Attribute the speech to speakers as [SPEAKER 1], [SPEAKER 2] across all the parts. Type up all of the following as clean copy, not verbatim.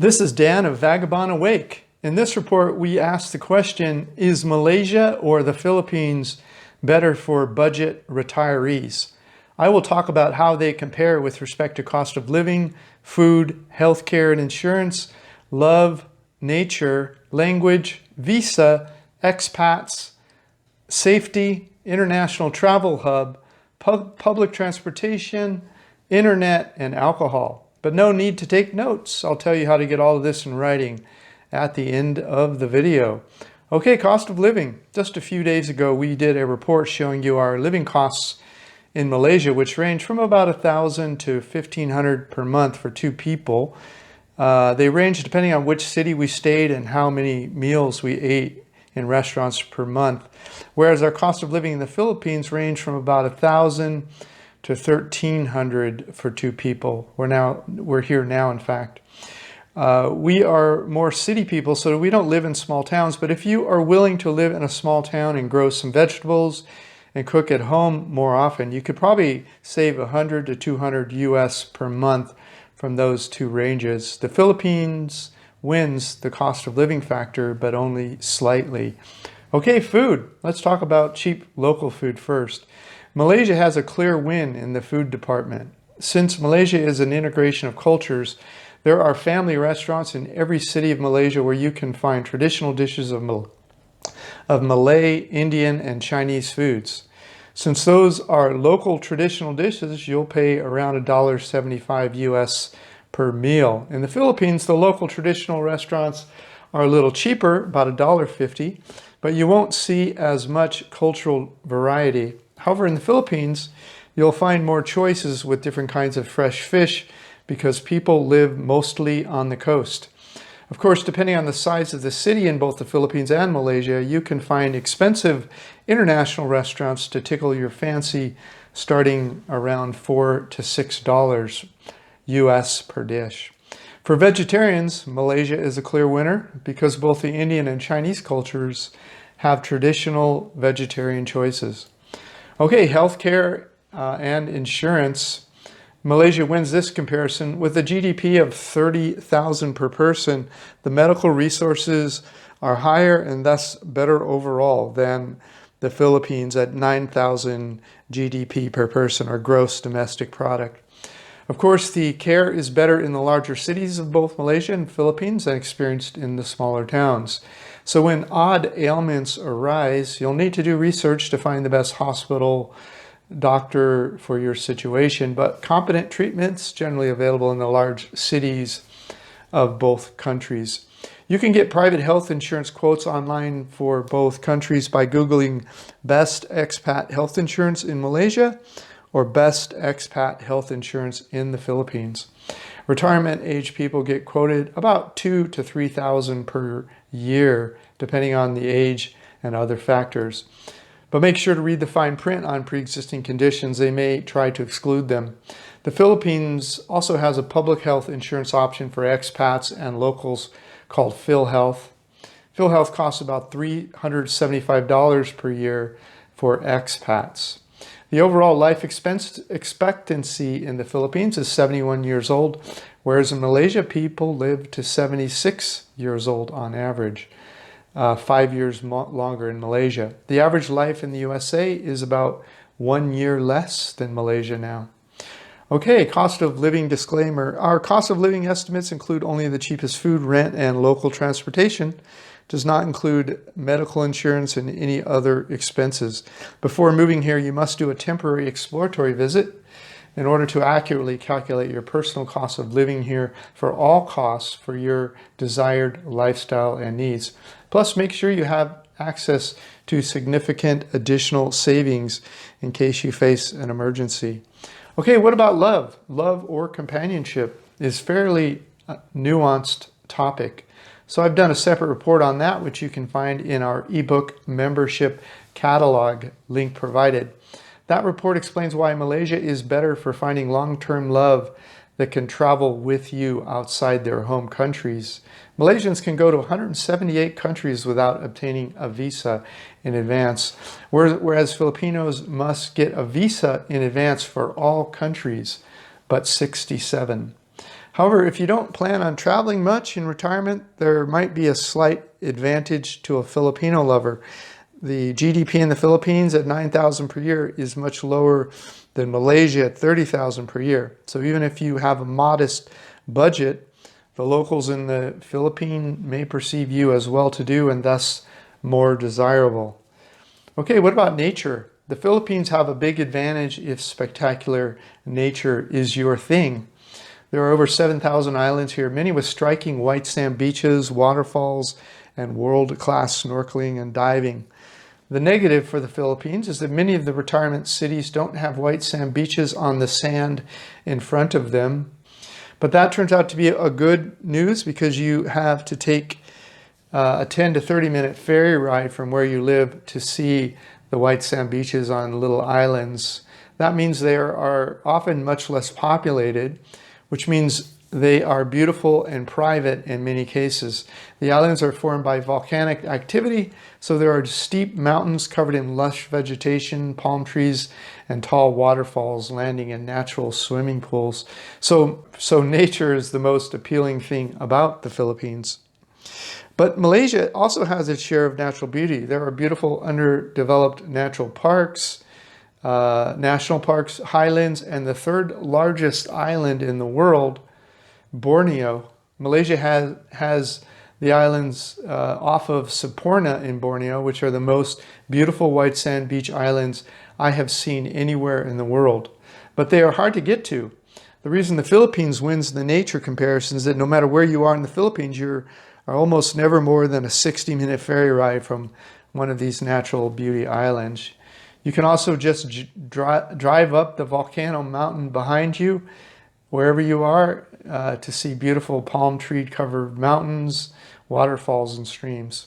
[SPEAKER 1] This is Dan of Vagabond Awake. In this report, we asked the question, is Malaysia or the Philippines better for budget retirees? I will talk about how they compare with respect to cost of living, food, healthcare and insurance, love, nature, language, visa, expats, safety, international travel hub, public transportation, internet, and alcohol. But no need to take notes. I'll tell you how to get all of this in writing at the end of the video. Okay, cost of living. Just a few days ago, we did a report showing you our living costs in Malaysia, which range from about $1,000 to $1,500 per month for two people. They range depending on which city we stayed and how many meals we ate in restaurants per month. Whereas our cost of living in the Philippines range from about $1,000 to $1,300 for two people. We're here now, in fact. We are more city people, so we don't live in small towns, but if you are willing to live in a small town and grow some vegetables and cook at home more often, you could probably save $100 to $200 US per month from those two ranges. The Philippines wins the cost of living factor, but only slightly. Okay, food. Let's talk about cheap local food first. Malaysia has a clear win in the food department. Since Malaysia is an integration of cultures, there are family restaurants in every city of Malaysia where you can find traditional dishes of Malay, Indian, and Chinese foods. Since those are local traditional dishes, you'll pay around $1.75 US per meal. In the Philippines, the local traditional restaurants are a little cheaper, about $1.50, but you won't see as much cultural variety. However, in the Philippines, you'll find more choices with different kinds of fresh fish because people live mostly on the coast. Of course, depending on the size of the city in both the Philippines and Malaysia, you can find expensive international restaurants to tickle your fancy, starting around $4 to $6 US per dish. For vegetarians, Malaysia is a clear winner because both the Indian and Chinese cultures have traditional vegetarian choices. Okay, healthcare and insurance. Malaysia wins this comparison with a GDP of $30,000 per person. The medical resources are higher and thus better overall than the Philippines at $9,000 GDP per person, or gross domestic product. Of course, the care is better in the larger cities of both Malaysia and Philippines than experienced in the smaller towns. So when odd ailments arise, you'll need to do research to find the best hospital, doctor for your situation, but competent treatments generally available in the large cities of both countries. You can get private health insurance quotes online for both countries by Googling Best Expat Health Insurance in Malaysia or Best Expat Health Insurance in the Philippines. Retirement age people get quoted about $2,000 to $3,000 per year, depending on the age and other factors. But make sure to read the fine print on pre-existing conditions. They may try to exclude them. The Philippines also has a public health insurance option for expats and locals called PhilHealth. PhilHealth costs about $375 per year for expats. The overall life expectancy in the Philippines is 71 years old, whereas in Malaysia, people live to 76 years old on average. 5 years longer in Malaysia. The average life in the USA is about 1 year less than Malaysia now. Okay, cost of living disclaimer. Our cost of living estimates include only the cheapest food, rent, and local transportation. Does not include medical insurance and any other expenses. Before moving here, you must do a temporary exploratory visit in order to accurately calculate your personal cost of living here for all costs for your desired lifestyle and needs. Plus, make sure you have access to significant additional savings in case you face an emergency. Okay, what about love? Love or companionship is fairly nuanced topic. So I've done a separate report on that, which you can find in our ebook membership catalog link provided. That report explains why Malaysia is better for finding long-term love that can travel with you outside their home countries. Malaysians can go to 178 countries without obtaining a visa in advance, whereas Filipinos must get a visa in advance for all countries but 67. However, if you don't plan on traveling much in retirement, there might be a slight advantage to a Filipino lover. The GDP in the Philippines at 9,000 per year is much lower than Malaysia at 30,000 per year. So even if you have a modest budget, the locals in the Philippines may perceive you as well-to-do and thus more desirable. Okay, what about nature? The Philippines have a big advantage if spectacular nature is your thing. There are over 7,000 islands here, many with striking white sand beaches, waterfalls, and world-class snorkeling and diving. The negative for the Philippines is that many of the retirement cities don't have white sand beaches on the sand in front of them. But that turns out to be a good news because you have to take a 10 to 30 minute ferry ride from where you live to see the white sand beaches on little islands. That means they are often much less populated, which means they are beautiful and private in many cases. The islands are formed by volcanic activity, so there are steep mountains covered in lush vegetation, palm trees, and tall waterfalls landing in natural swimming pools. So nature is the most appealing thing about the Philippines. But Malaysia also has its share of natural beauty. There are beautiful underdeveloped natural parks, national parks, highlands, and the third largest island in the world, Borneo. Malaysia has the islands off of Saporna in Borneo, which are the most beautiful white sand beach islands I have seen anywhere in the world. But they are hard to get to. The reason the Philippines wins the nature comparison is that no matter where you are in the Philippines, you are almost never more than a 60-minute ferry ride from one of these natural beauty islands. You can also just drive up the volcano mountain behind you, wherever you are, to see beautiful palm tree covered mountains, waterfalls, and streams.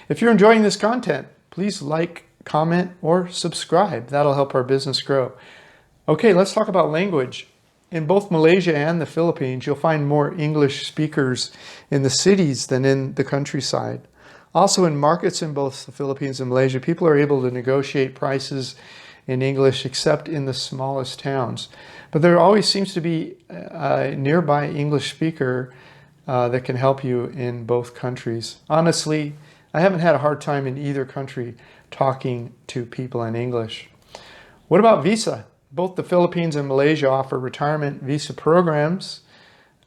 [SPEAKER 1] If you're enjoying this content, please like, comment, or subscribe. That'll help our business grow. Okay, let's talk about language. In both Malaysia and the Philippines, you'll find more English speakers in the cities than in the countryside. Also, in markets in both the Philippines and Malaysia, people are able to negotiate prices in English except in the smallest towns. But there always seems to be a nearby English speaker that can help you in both countries. Honestly, I haven't had a hard time in either country talking to people in English. What about visa? Both the Philippines and Malaysia offer retirement visa programs.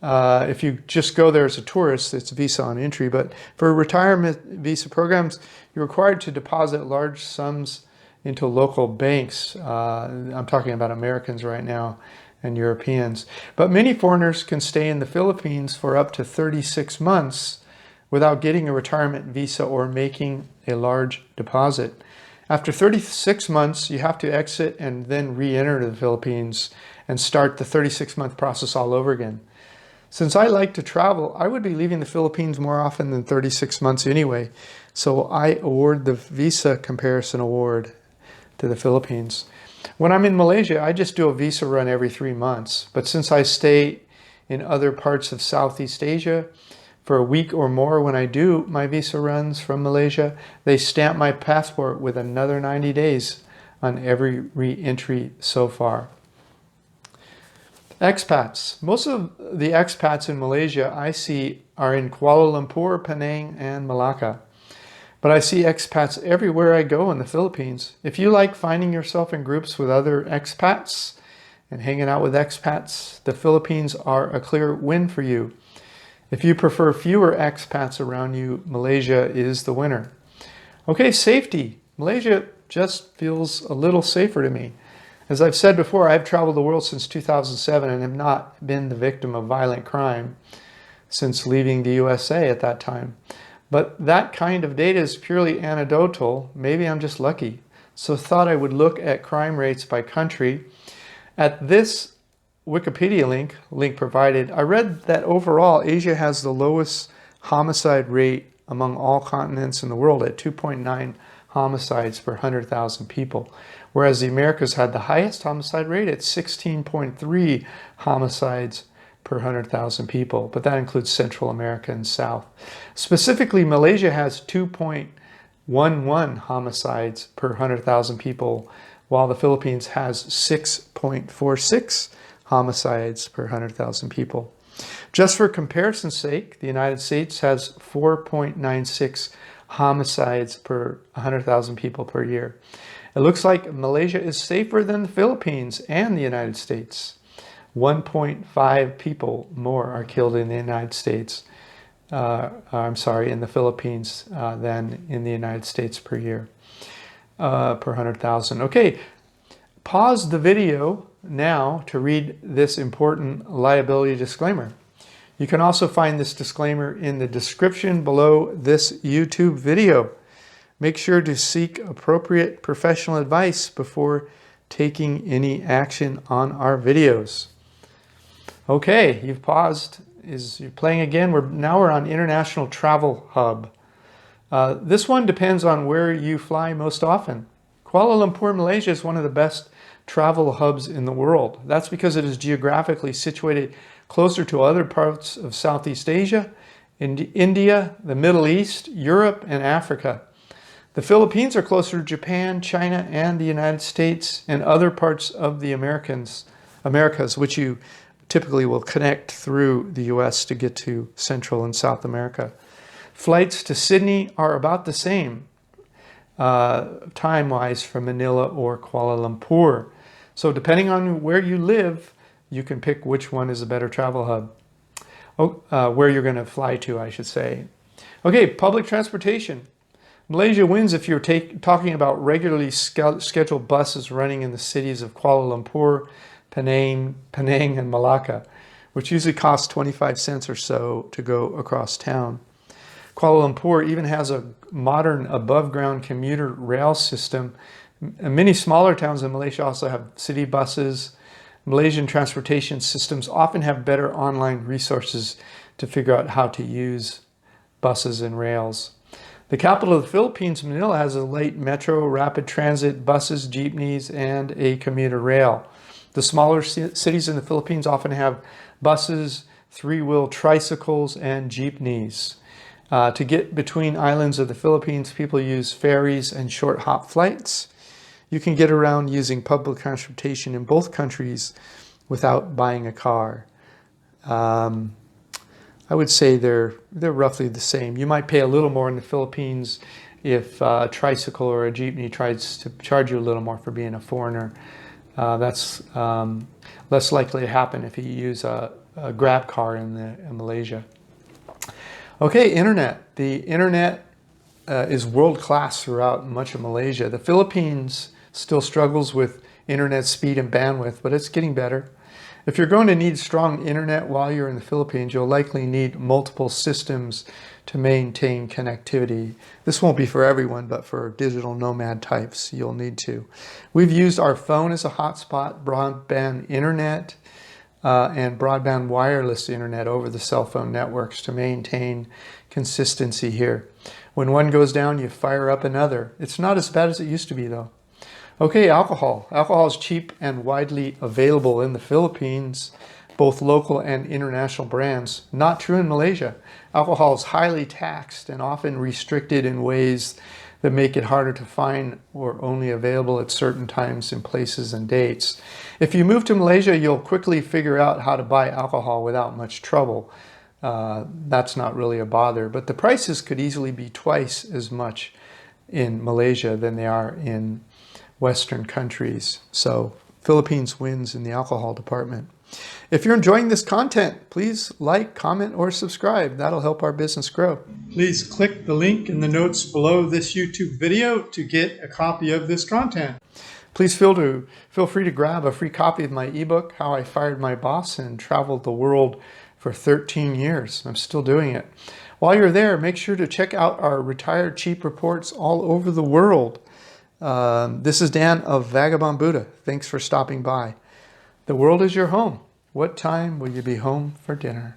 [SPEAKER 1] If you just go there as a tourist, it's visa on entry. But for retirement visa programs, you're required to deposit large sums into local banks. I'm talking about Americans right now and Europeans. But many foreigners can stay in the Philippines for up to 36 months without getting a retirement visa or making a large deposit. After 36 months, you have to exit and then re-enter the Philippines and start the 36-month process all over again. Since I like to travel, I would be leaving the Philippines more often than 36 months anyway. So I award the Visa Comparison Award to the Philippines. When I'm in Malaysia, I just do a visa run every 3 months. But since I stay in other parts of Southeast Asia for a week or more when I do my visa runs from Malaysia, they stamp my passport with another 90 days on every re-entry so far. Expats. Most of the expats in Malaysia I see are in Kuala Lumpur, Penang, and Malacca. But I see expats everywhere I go in the Philippines. If you like finding yourself in groups with other expats and hanging out with expats, the Philippines are a clear win for you. If you prefer fewer expats around you, Malaysia is the winner. Okay, safety. Malaysia just feels a little safer to me. As I've said before, I've traveled the world since 2007 and have not been the victim of violent crime since leaving the USA at that time. But that kind of data is purely anecdotal. Maybe I'm just lucky. So thought I would look at crime rates by country. At this Wikipedia link provided, I read that overall Asia has the lowest homicide rate among all continents in the world at 2.9 homicides per 100,000 people, whereas the Americas had the highest homicide rate at 16.3 homicides per 100,000 people, but that includes Central America and South. Specifically, Malaysia has 2.11 homicides per 100,000 people, while the Philippines has 6.46 homicides per 100,000 people. Just for comparison's sake, the United States has 4.96 homicides per 100,000 people per year. It looks like Malaysia is safer than the Philippines and the United States. 1.5 people more are killed in the United States, in the Philippines than in the United States per year, per 100,000. Okay, pause the video now to read this important liability disclaimer. You can also find this disclaimer in the description below this YouTube video. Make sure to seek appropriate professional advice before taking any action on our videos. Okay, you've paused. You're playing again. Now we're on International Travel Hub. This one depends on where you fly most often. Kuala Lumpur, Malaysia is one of the best travel hubs in the world. That's because it is geographically situated closer to other parts of Southeast Asia, India, the Middle East, Europe, and Africa. The Philippines are closer to Japan, China, and the United States, and other parts of the Americas, which you typically will connect through the US to get to Central and South America. Flights to Sydney are about the same time-wise from Manila or Kuala Lumpur. So depending on where you live, you can pick which one is a better travel hub. Where you're going to fly to, I should say. Okay, public transportation. Malaysia wins if you're talking about regularly scheduled buses running in the cities of Kuala Lumpur, Penang, and Malacca, which usually costs 25 cents or so to go across town. Kuala Lumpur even has a modern above-ground commuter rail system. Many smaller towns in Malaysia also have city buses. Malaysian transportation systems often have better online resources to figure out how to use buses and rails. The capital of the Philippines, Manila, has a light metro, rapid transit, buses, jeepneys, and a commuter rail. The smaller cities in the Philippines often have buses, three-wheel tricycles, and jeepneys. To get between islands of the Philippines, people use ferries and short hop flights. You can get around using public transportation in both countries without buying a car. I would say they're roughly the same. You might pay a little more in the Philippines if a tricycle or a jeepney tries to charge you a little more for being a foreigner. That's less likely to happen if you use a grab car in Malaysia. Okay, internet. The internet is world-class throughout much of Malaysia. The Philippines still struggles with internet speed and bandwidth, but it's getting better. If you're going to need strong internet while you're in the Philippines, you'll likely need multiple systems to maintain connectivity. This won't be for everyone, but for digital nomad types, you'll need to. We've used our phone as a hotspot, broadband internet, and broadband wireless internet over the cell phone networks to maintain consistency here. When one goes down, you fire up another. It's not as bad as it used to be, though. Okay, alcohol. Alcohol is cheap and widely available in the Philippines, both local and international brands. Not true in Malaysia. Alcohol is highly taxed and often restricted in ways that make it harder to find or only available at certain times and places and dates. If you move to Malaysia, you'll quickly figure out how to buy alcohol without much trouble. That's not really a bother, but the prices could easily be twice as much in Malaysia than they are in Western countries. So Philippines wins in the alcohol department. If you're enjoying this content, please like, comment, or subscribe. That'll help our business grow. Please click the link in the notes below this YouTube video to get a copy of this content. Please feel free to grab a free copy of my ebook, How I Fired My Boss and Traveled the World for 13 years. I'm still doing it. While you're there, make sure to check out our Retired Cheap reports all over the world. This is Dan of Vagabond Buddha. Thanks for stopping by. The world is your home. What time will you be home for dinner?